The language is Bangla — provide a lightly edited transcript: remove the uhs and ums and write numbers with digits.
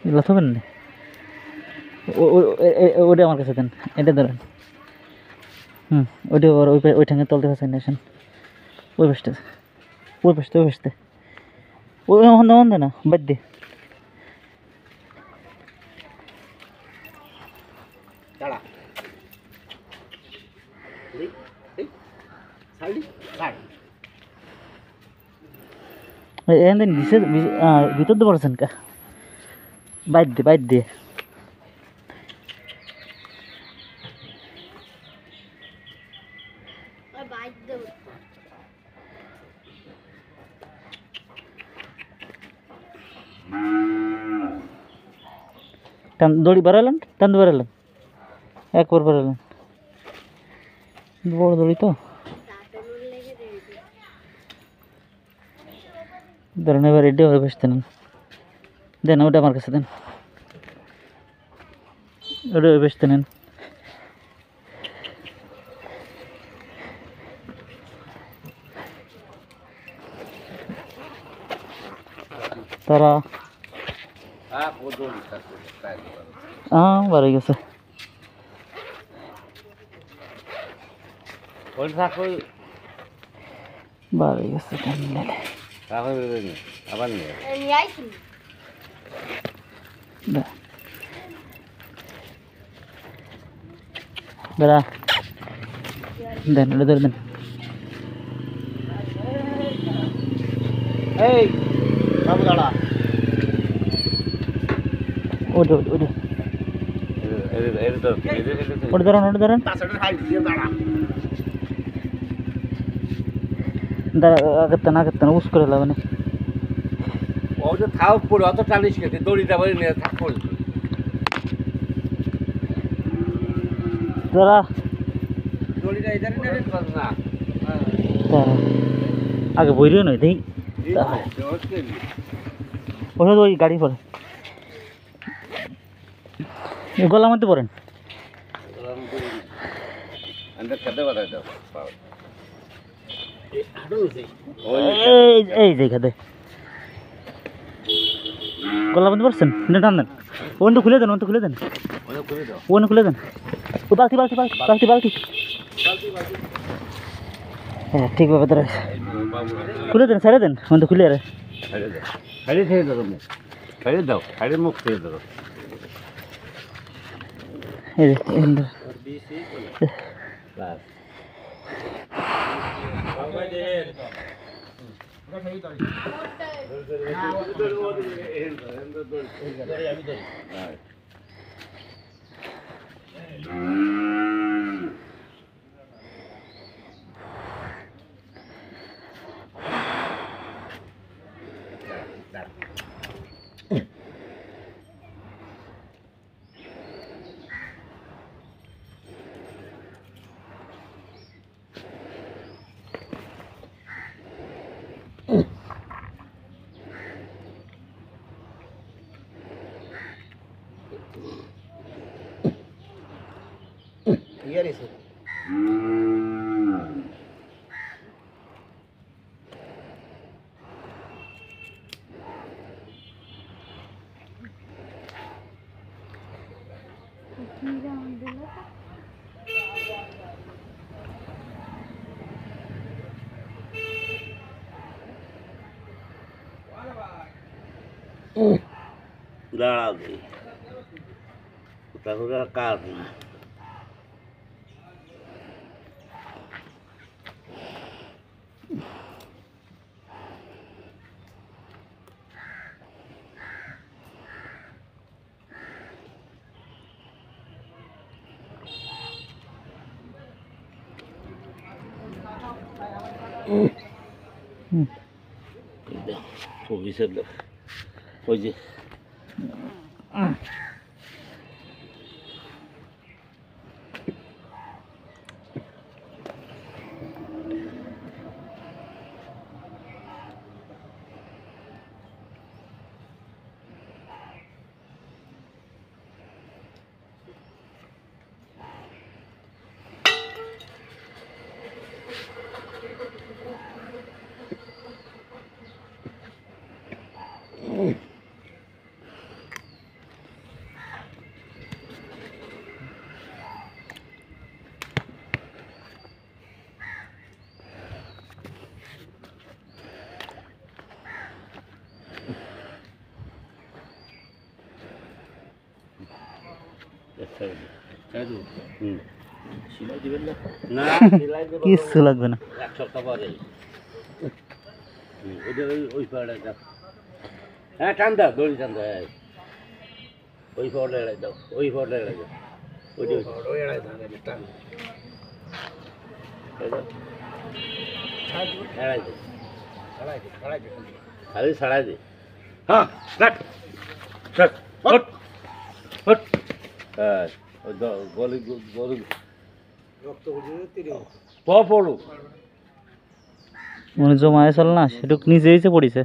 লথবেন না ওটা আমার কাছে দেন এটা ধরেন ওইটা ওই ঠ্যাঙে তলতে পারছেন নেছেন ওই পাশটা ওই পাশতে ওই হন্দে না বাদ দে এখান দিছে ভিতর দিয়ে পড়েছেন কা বাইর দে দড়ি বাড়ালেন টানতে বাড়ালেন একবার বাড়ালেন বড় দড়ি তো ধরেন এবার রেডি হয়ে বসতে নেন দেন ওটা আমার কাছে দেন ওটা বসতে নেন তারা বাড়ি গেছে বাড়ি গেছে আবার বেড়া দেন ওটা ধরে দেন এই বাবু দাঁড়া ওটা ধরেন আগের উস করে লাগবে না ওটা থাও পড়ে অত টানিস খেতে দড়িটা বাড়ি নিয়ে থাক পড়ে দাঁড়া দড়িটা ইধারে নিয়ে পাস না আগে বইরিও নয় দেই ওষুধ ওই গাড়ি পরে গলার মধ্যে পড়েন এই যে খাদে গলার মধ্যে পড়ছেন টান দেন ওনটা খুলে দেন ওনটা খুলে দেন ও বালতি হ্যাঁ ঠিকভাবে ধরে খুলে দেন ছেড়ে দেন ওনটা খুলে আরে ছাড়িয়ে দাও ছাড়িয়ে মুখ ছেড়ে দাও এই যে Here is it. Udah lagi. Udah kali. Thôi xem được. Thôi gì. সিলাই দিবেন না? না, সিলাই দেবো না। কিচ্ছু লাগবে না। এক সপ্তাহ পরে। ওইটা ওই পাড়ায় দাও। হ্যাঁ, টান দাও, দড়ি টান দাও। এই। ওই পাড়ায় এড়াই দাও, ওই পাড়ায় এড়াই দাও। ওইটা ওই এড়াই দাও, টান। এই দাও। এড়াই দাও। খালি ছাড়াই দে। হ্যাঁ, রাখ। রাখ। হট। হট। হ্যাঁ, ওই গলি গলি পড়ুক। মানে জমা আসল না সেটুক নিচে এসে পড়িছে।